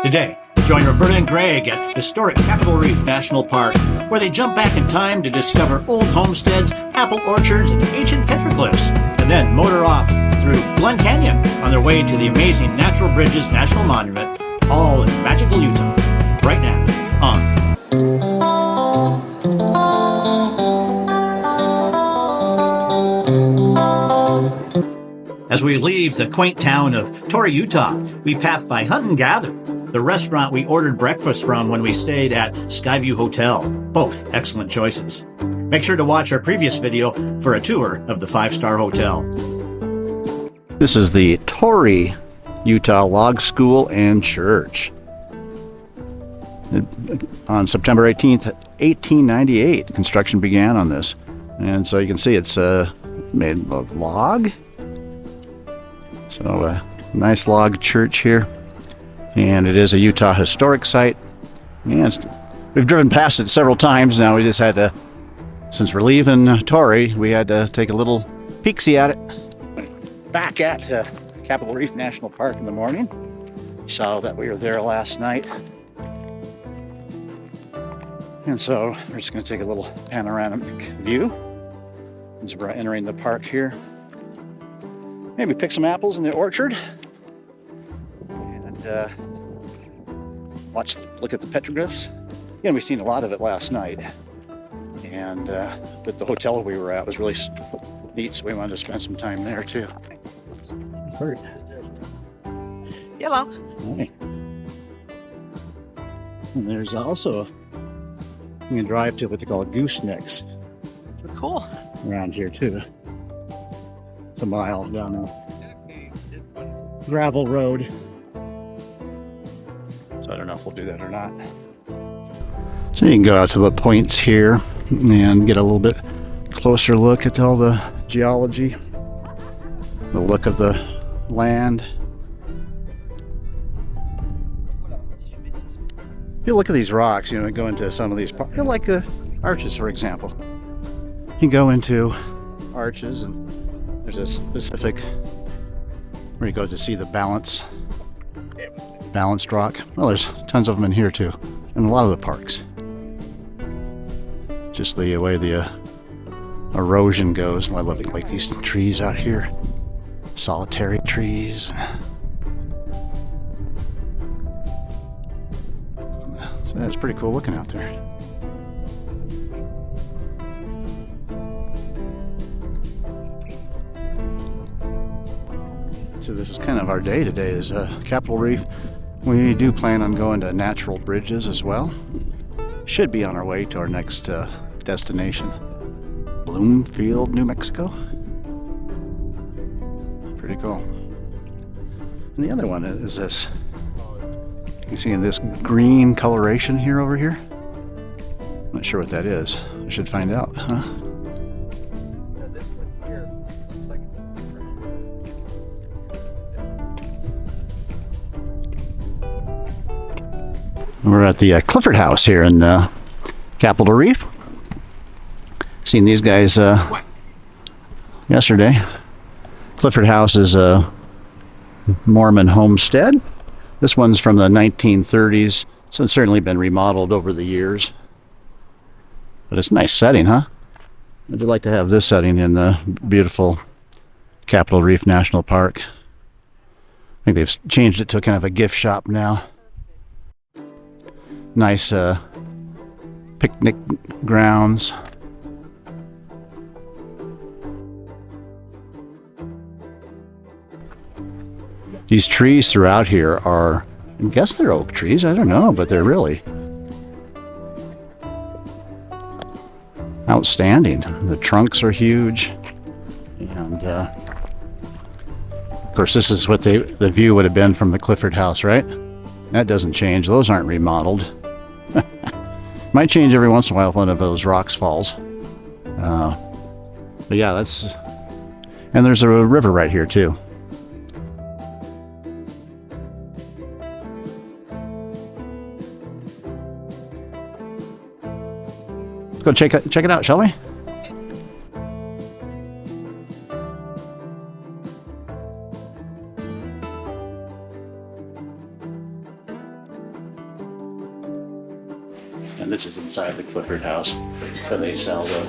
Today, join Roberta and Greg at historic Capitol Reef National Park, where they jump back in time to discover old homesteads, apple orchards, and ancient petroglyphs, and then motor off through Glen Canyon on their way to the amazing Natural Bridges National Monument, all in magical Utah. Right now, on As we leave the quaint town of Torrey, Utah, we pass by Hunt and Gather, the restaurant we ordered breakfast from when we stayed at Skyview Hotel. Both excellent choices. Make sure to watch our previous video for a tour of the 5-star hotel. This is the Torrey, Utah Log School and Church. On September 18th, 1898, construction began on this. And so you can see it's made of log. So a nice log church here, and it is a Utah historic site, and we've driven past it several times now. We just had to, since we're leaving Torrey, we had to take a little peek-see at it. Back at Capitol Reef National Park in the morning. You saw that we were there last night, and so we're just going to take a little panoramic view as we're entering the park here. Maybe pick some apples in the orchard and look at the petroglyphs. Again, we've seen a lot of it last night, and but the hotel we were at was really neat, so we wanted to spend some time there too. Bert. Hello. Hi. And there's also you can drive to what they call goosenecks. Cool. Around here too. It's a mile down a gravel road. So I don't know if we'll do that or not. So you can go out to the points here and get a little bit closer look at all the geology, the look of the land. If you look at these rocks, you know, go into some of these, like the arches, for example. You go into arches and there's a specific where you go to see the balanced rock. Well, there's tons of them in here too, in a lot of the parks. Just the way the erosion goes. I love it, like these trees out here, solitary trees. So that's pretty cool looking out there. So this is kind of our day today is Capitol Reef. We do plan on going to Natural Bridges as well. Should be on our way to our next destination, Bloomfield, New Mexico. Pretty cool. And the other one is this. You can see this green coloration here over here. Not sure what that is. I should find out, huh? We're at the Clifford House here in Capitol Reef. Seen these guys yesterday. Clifford House is a Mormon homestead. This one's from the 1930s, so it's certainly been remodeled over the years. But it's a nice setting, huh? I'd like to have this setting in the beautiful Capitol Reef National Park. I think they've changed it to kind of a gift shop now. Nice picnic grounds. These trees throughout here are, I guess they're oak trees, I don't know, but they're really outstanding. The trunks are huge, and of course this is what the view would have been from the Clifford House, right? That doesn't change, those aren't remodeled. Might change every once in a while if one of those rocks falls. But yeah, that's... And there's a river right here too. Let's go check it out, shall we? And this is inside the Clifford house. So they sell the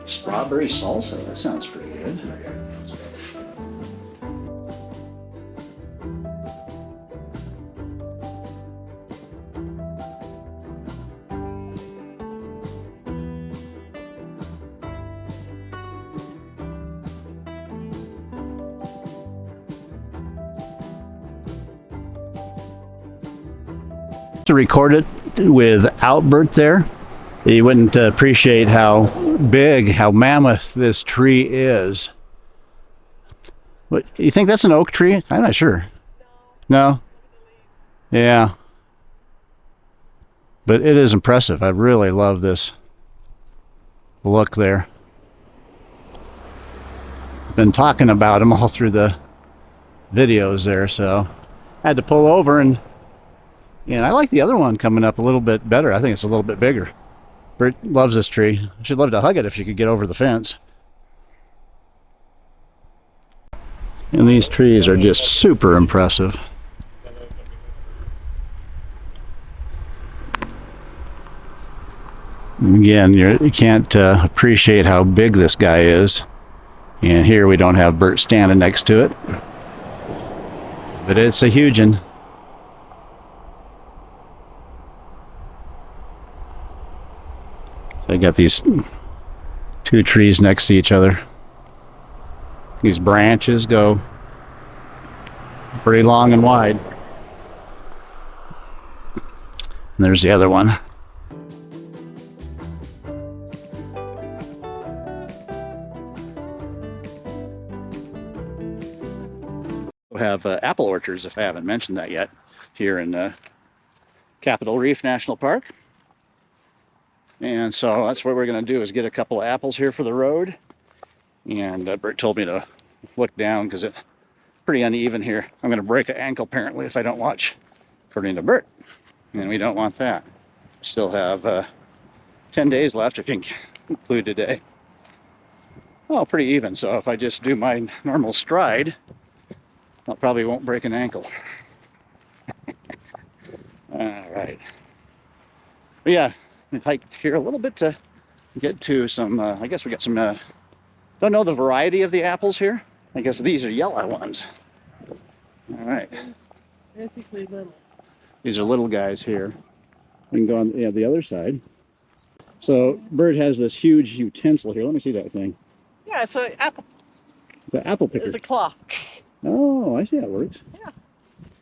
strawberry salsa. That sounds pretty good. To record it without Bert there, you wouldn't appreciate how big, how mammoth this tree is. What, you think that's an oak tree? I'm not sure. No? Yeah. But it is impressive. I really love this look there. Been talking about them all through the videos there, so I had to pull over and I like the other one coming up a little bit better. I think it's a little bit bigger. Bert loves this tree. She'd love to hug it if she could get over the fence. And these trees are just super impressive. Again, you can't appreciate how big this guy is. And here we don't have Bert standing next to it. But it's a huge one. So I got these two trees next to each other. These branches go pretty long and wide. And there's the other one. We have apple orchards, if I haven't mentioned that yet, here in Capitol Reef National Park. And so that's what we're going to do, is get a couple of apples here for the road. And Bert told me to look down because it's pretty uneven here. I'm going to break an ankle apparently if I don't watch, according to Bert. And we don't want that. Still have 10 days left if you can include today. Oh, pretty even. So if I just do my normal stride, I probably won't break an ankle. All right. But yeah. We hiked here a little bit to get to some, I guess we got some, don't know the variety of the apples here. I guess these are yellow ones. All right. Basically little. These are little guys here. We can go on the other side. So Bert has this huge utensil here. Let me see that thing. Yeah, it's an apple. It's an apple picker. It's a claw. Oh, I see how it works. Yeah.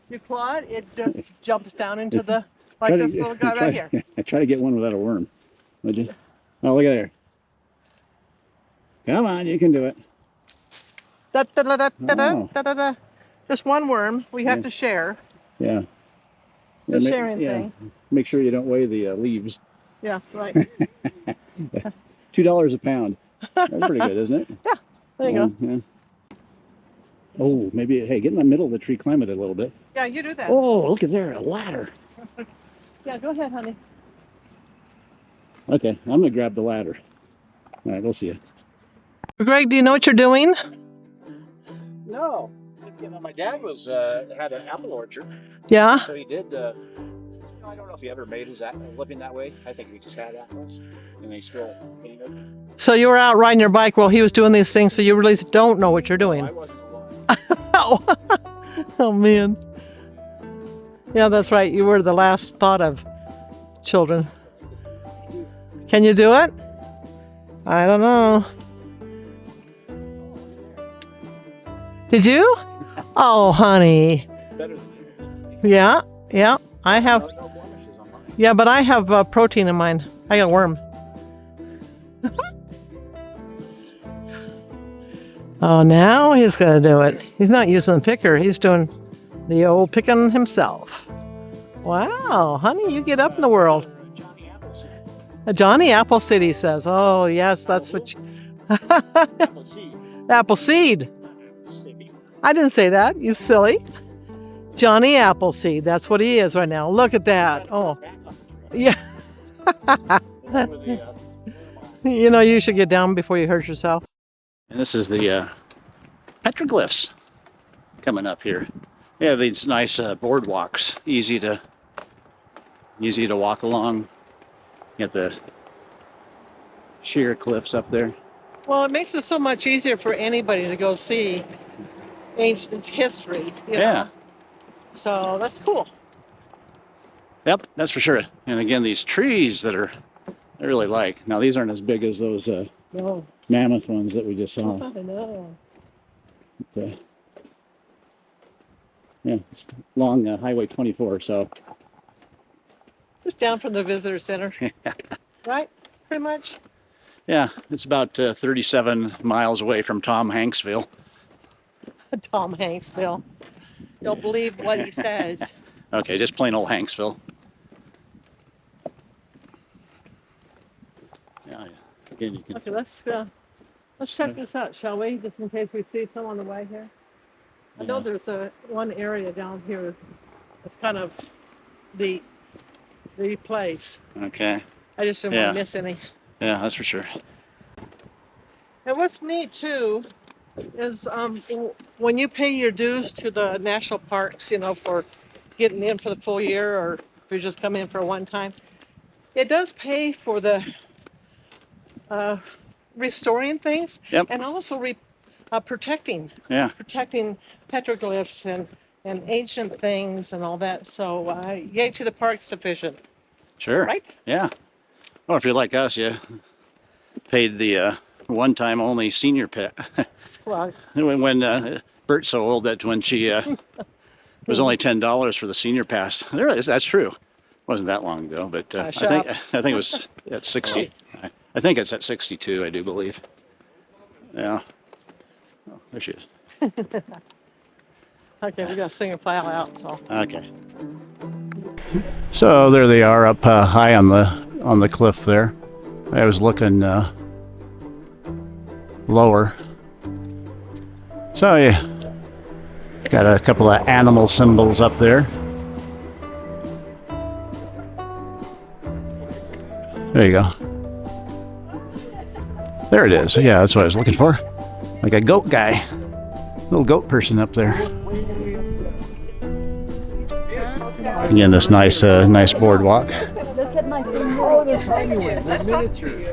You claw it, it just jumps down into the, like this little guy right here. I try to get one without a worm. Would you? Oh, look at there. Come on, you can do it. Da, da, da, da, da, da, da, da. Just one worm. We have to share. Yeah. It's a sharing thing. Make sure you don't weigh the leaves. Yeah, right. $2 a pound. That's pretty good, isn't it? Yeah, there you go. Yeah. Oh, maybe, hey, get in the middle of the tree, climb it a little bit. Yeah, you do that. Oh, look at there, a ladder. Yeah, go ahead, honey. Okay, I'm going to grab the ladder. All right, we'll see you. Greg, do you know what you're doing? No. My dad was had an apple orchard. Yeah. So he did. I don't know if he ever made his living that way. I think we just had apples, and they still. So you were out riding your bike while he was doing these things, so you really don't know what you're doing. I wasn't alone. Oh. Oh man. Yeah, that's right. You were the last thought of children. Can you do it? I don't know. Did you? Oh, honey. Better than Yeah, yeah. I have. no blemishes on mine. Yeah, but I have protein in mine. I got a worm. Oh, now he's gonna do it. He's not using the picker. He's doing the old picking himself. Wow, honey, you get up in the world. Johnny Appleseed. Johnny Appleseed, he says. Oh, yes, that's what you... Appleseed. Appleseed. I didn't say that, you silly. Johnny Appleseed, that's what he is right now. Look at that. Oh, yeah. You know, you should get down before you hurt yourself. And this is the petroglyphs coming up here. They have these nice boardwalks, easy to easy to walk along. You got the sheer cliffs up there. Well, it makes it so much easier for anybody to go see ancient history, you Yeah. know. So that's cool. Yep, that's for sure. And again, these trees that are, I really like. Now, these aren't as big as those No, mammoth ones that we just saw. I know. But, yeah, it's along Highway 24, so. Just down from the visitor center, right? Pretty much. Yeah, it's about 37 miles away from Tom Hanksville. Tom Hanksville. Don't believe what he says. Okay, just plain old Hanksville. Yeah, again, you can. Okay, let's check this out, shall we? Just in case we see some on the way here. I know there's one area down here that's kind of the place. Okay. I just didn't want to miss any. Yeah, that's for sure. And what's neat too is when you pay your dues to the national parks, you know, for getting in for the full year, or if you just come in for a one time, it does pay for the restoring things. Yep. And also protecting petroglyphs and ancient things and all that. So yay to the Parks Division. Sure. Right? Yeah. Well, if you're like us, you paid the one-time only senior pet. Well, when Bert's so old that when she was only $10 for the senior pass. That's true. Wasn't that long ago, but I think it was at 60. I think it's at 62. I do believe. Yeah. Oh, there she is. okay, we got to sing a file out. So. Okay. So there they are up high on the cliff there. I was looking lower. So yeah, got a couple of animal symbols up there. There you go. There it is. Yeah, that's what I was looking for. Like a goat guy. Little goat person up there. Again, this nice boardwalk. Look at my finger. Oh, they're tiny ones. They're miniatures.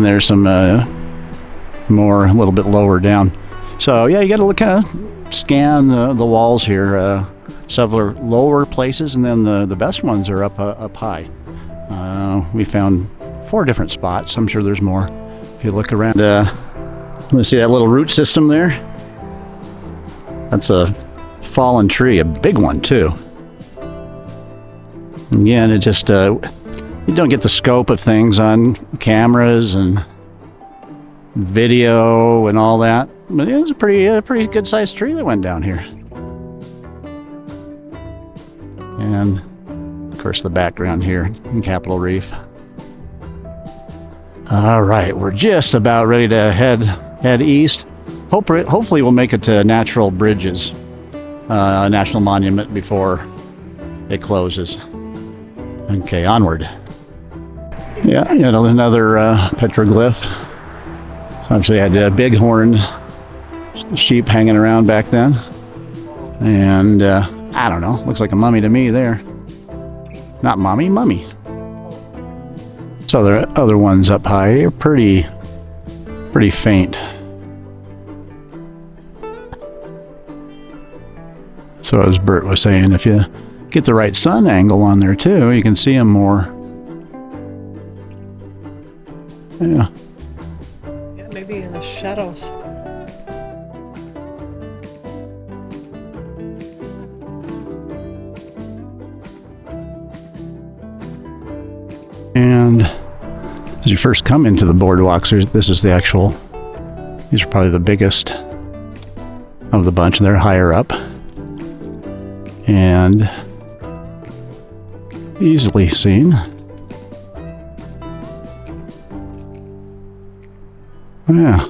There's some more a little bit lower down. So yeah, you got to kind of scan the walls here. Several lower places, and then the best ones are up high. We found 4 different spots. I'm sure there's more if you look around. Let's see that little root system there. That's a fallen tree, a big one too. Again, it just you don't get the scope of things on cameras and video and all that, but it was a pretty good sized tree that went down here. And of course the background here in Capitol Reef. All right, we're just about ready to head east. Hopefully we'll make it to Natural Bridges, a national monument, before it closes. Okay, onward. Yeah, another petroglyph. So obviously I had a bighorn sheep hanging around back then. And I don't know, looks like a mummy to me there. Not mommy, mummy. So there are other ones up high. They're pretty faint. So as Bert was saying, if you get the right sun angle on there too, you can see them more. Yeah. Yeah, maybe in the shadows. And As you first come into the boardwalks, this is the actual, these are probably the biggest of the bunch, and they're higher up. And easily seen. Yeah.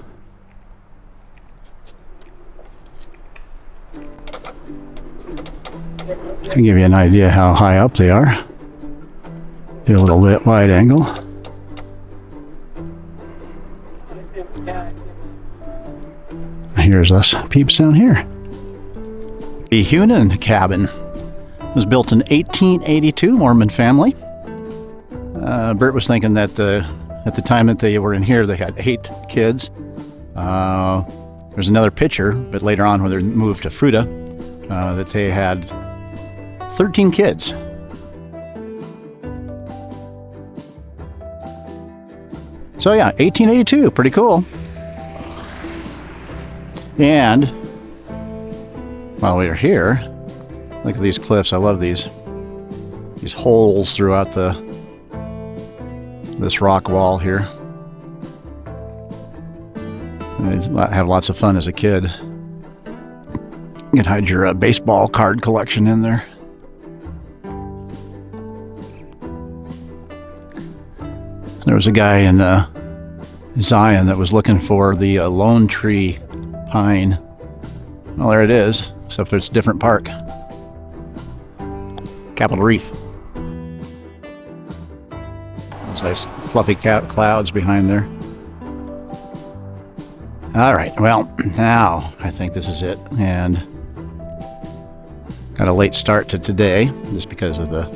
Can give you an idea how high up they are. Do a little bit wide angle. Here's us peeps down here. The Hunan cabin was built in 1882, Mormon family. Bert was thinking that at the time that they were in here, they had 8 kids. There's another picture, but later on when they moved to Fruta, that they had 13 kids. So yeah, 1882, pretty cool. And while we are here, look at these cliffs. I love these holes throughout this rock wall here. And I have lots of fun as a kid. You can hide your baseball card collection in there. There was a guy in Zion that was looking for the lone tree pine. Well, there it is, except for it's a different park. Capitol Reef. Those nice fluffy clouds behind there. All right, well, now I think this is it. And got a late start to today, just because of the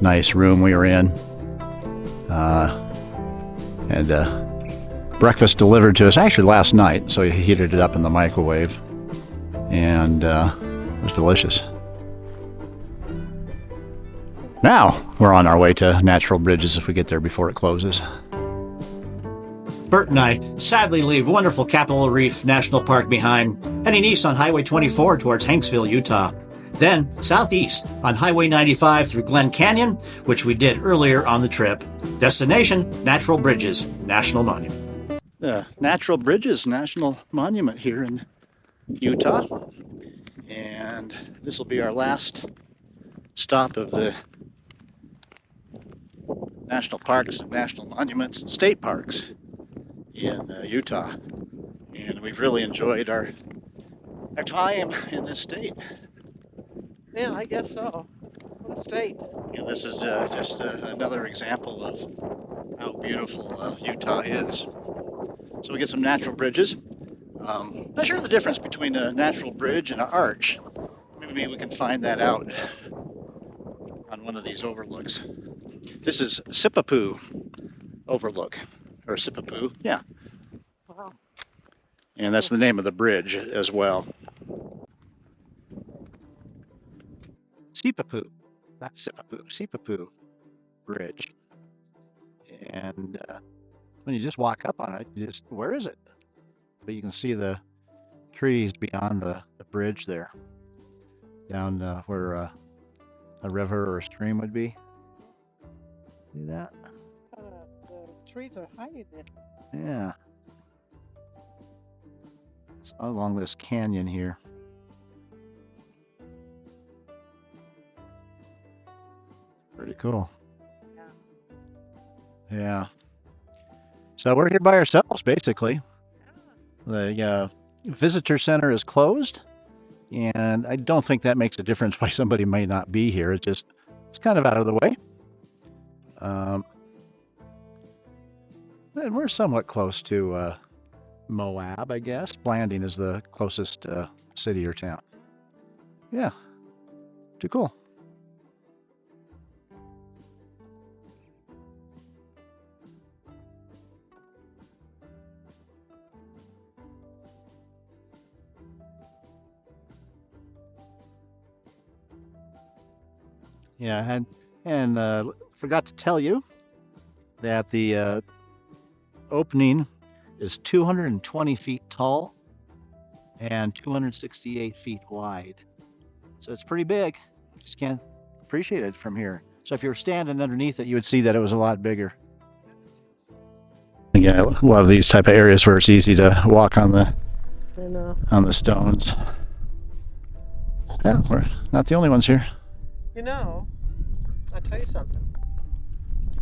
nice room we were in. Had breakfast delivered to us actually last night, so he heated it up in the microwave, and it was delicious. Now we're on our way to Natural Bridges if we get there before it closes. Bert and I sadly leave wonderful Capitol Reef National Park behind, heading east on Highway 24 towards Hanksville, Utah. Then southeast on Highway 95 through Glen Canyon, which we did earlier on the trip. Destination, Natural Bridges National Monument. The Natural Bridges National Monument here in Utah. And this will be our last stop of the national parks and national monuments and state parks in Utah. And we've really enjoyed our time in this state. Yeah, I guess so. What a state. And this is just another example of how beautiful Utah is. So we get some natural bridges. Not sure the difference between a natural bridge and an arch. Maybe we can find that out on one of these overlooks. This is Sipapoo Overlook, or Sipapoo, yeah. Wow. And that's the name of the bridge as well. Sipapoo, not Sipapoo, Sipapoo Bridge. And when you just walk up on it, where is it? But you can see the trees beyond the bridge there, down where a river or a stream would be. See that? The trees are hiding it. Yeah. It's along this canyon here. Pretty cool. Yeah. So we're here by ourselves, basically. The visitor center is closed, and I don't think that makes a difference why somebody may not be here. It's kind of out of the way. And we're somewhat close to Moab, I guess. Blanding is the closest city or town. Yeah. Too cool. Yeah, and forgot to tell you that the opening is 220 feet tall and 268 feet wide. So it's pretty big. You just can't appreciate it from here. So if you were standing underneath it, you would see that it was a lot bigger. Again, I love these type of areas where it's easy to walk on I know. the stones. Yeah, we're not the only ones here. You know, I'll tell you something.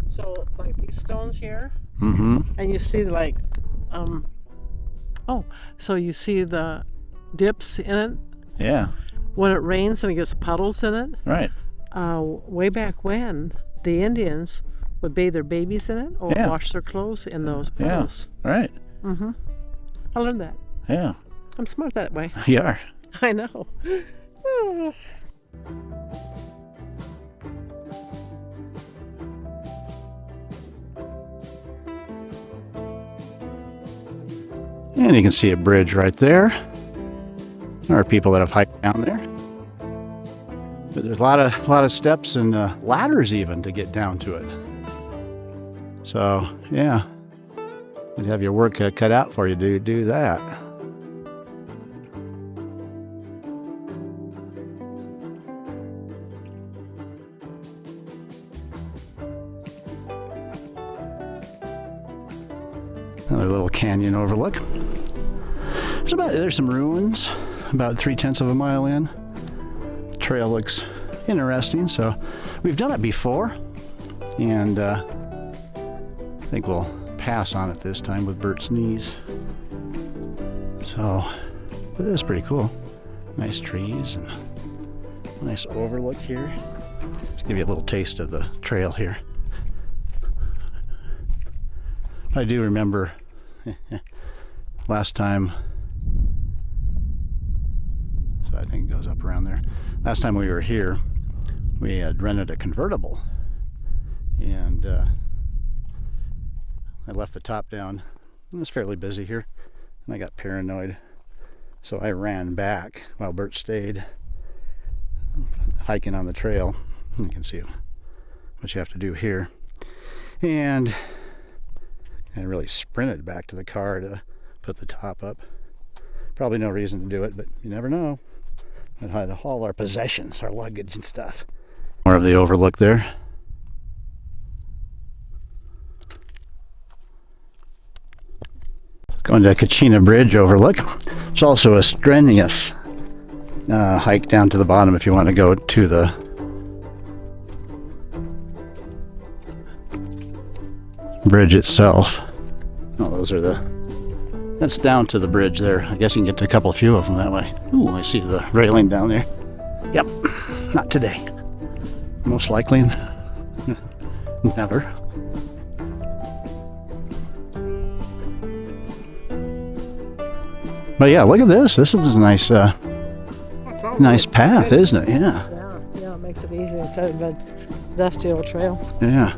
So, like these stones here, Mm-hmm. and you see like, so you see the dips in it Yeah, when it rains and it gets puddles in it. right. Way back when, the Indians would bathe their babies in it or Yeah. wash their clothes in those Yeah, puddles. right. Mm-hmm. I learned that. Yeah, I'm smart that way. you are. I know. And you can see a bridge right there. There are people that have hiked down there. But there's a lot of steps and ladders even to get down to it. So yeah, you'd have your work cut out for you to do that. Another little canyon overlook. There's some ruins about 3/10 of a mile in. The trail looks interesting. So we've done it before, and I think we'll pass on it this time with Bert's knees. So, but it is pretty cool. Nice trees and nice overlook here. Just give you a little taste of the trail here. I do remember last time, so I think it goes up around there. Last time we were here, we had rented a convertible, and I left the top down. It was fairly busy here, and I got paranoid, so I ran back while Bert stayed hiking on the trail. You can see what you have to do here, and I really sprinted back to the car to put the top up. Probably no reason to do it, but you never know. I had to haul our possessions, our luggage and stuff. More of the overlook there. Going to Kachina Bridge overlook. It's also a strenuous hike down to the bottom if you want to go to the bridge itself. Oh, that's down to the bridge there. I guess you can get to a few of them that way. Ooh, I see the railing down there. Yep, not today. Most likely never. But yeah, look at this. This is a nice path, isn't it? Yeah. Yeah, it makes it easy instead of a dusty old trail. Yeah.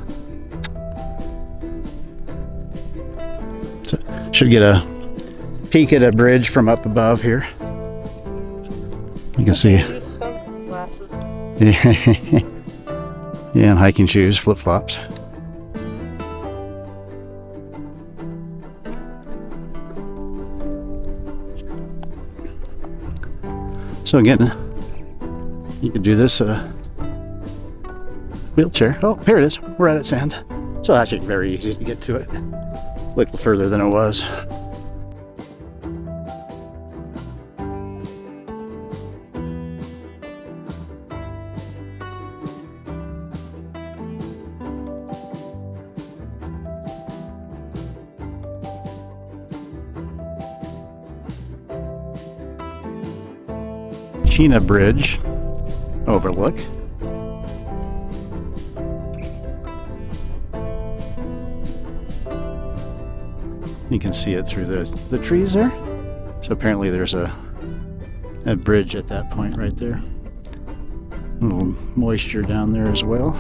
So, should get a peek at a bridge from up above here. You can see. Use sunglasses. Yeah, and hiking shoes, flip-flops. So again, you could do this wheelchair. Oh, here it is. We're at its end. So actually very easy to get to it. A little further than it was. Chena Bridge overlook. You can see it through the trees there. So apparently there's a bridge at that point right there. A little moisture down there as well.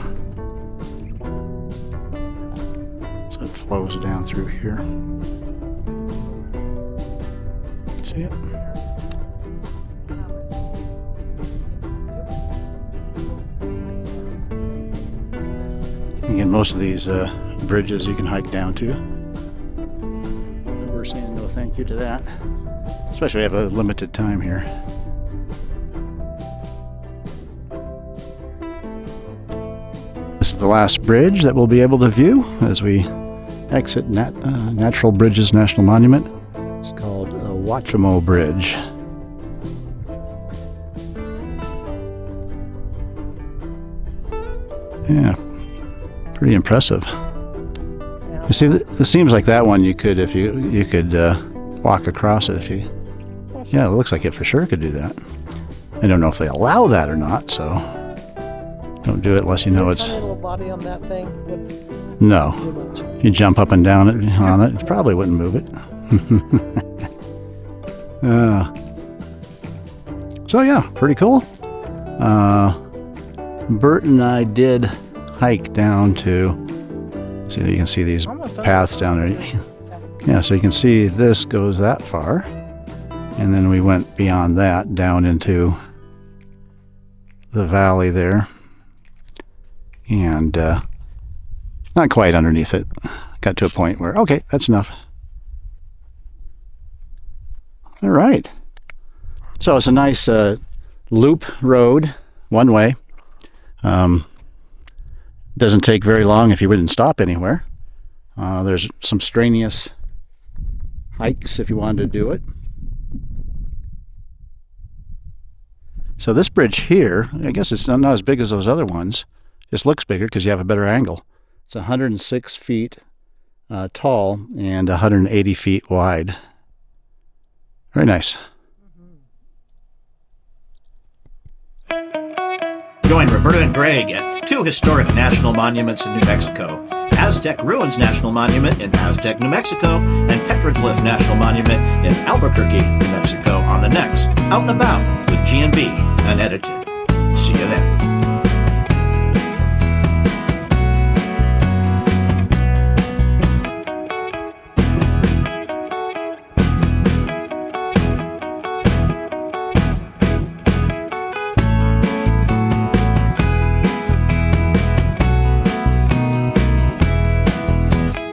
So it flows down through here. See it? Again, most of these bridges you can hike down to. We're saying no thank you to that. Especially if we have a limited time here. This is the last bridge that we'll be able to view as we exit Natural Bridges National Monument. It's called Wachamo Bridge. Yeah, pretty impressive. You see, it seems like that one you could, if you could walk across it if you. Yeah, it looks like it for sure could do that. I don't know if they allow that or not, so don't do it unless you know it's. Tiny little body on that thing would No, do much. you jump up and down on it, it probably wouldn't move it. So yeah, pretty cool. Bert and I did hike down to. See, you can see these paths down there. Yeah, so you can see this goes that far, and then we went beyond that down into the valley there, and not quite underneath it. Got to a point where, okay, that's enough. All right. So it's a nice loop road, one way. Doesn't take very long if you wouldn't stop anywhere. There's some strenuous hikes if you wanted to do it. So this bridge here, I guess it's not as big as those other ones. Just looks bigger because you have a better angle. It's 106 feet tall and 180 feet wide. Very nice. Join Roberta and Greg at two historic national monuments in New Mexico. Aztec Ruins National Monument in Aztec, New Mexico, and Petroglyph National Monument in Albuquerque, New Mexico on the next Out and About with G&B Unedited.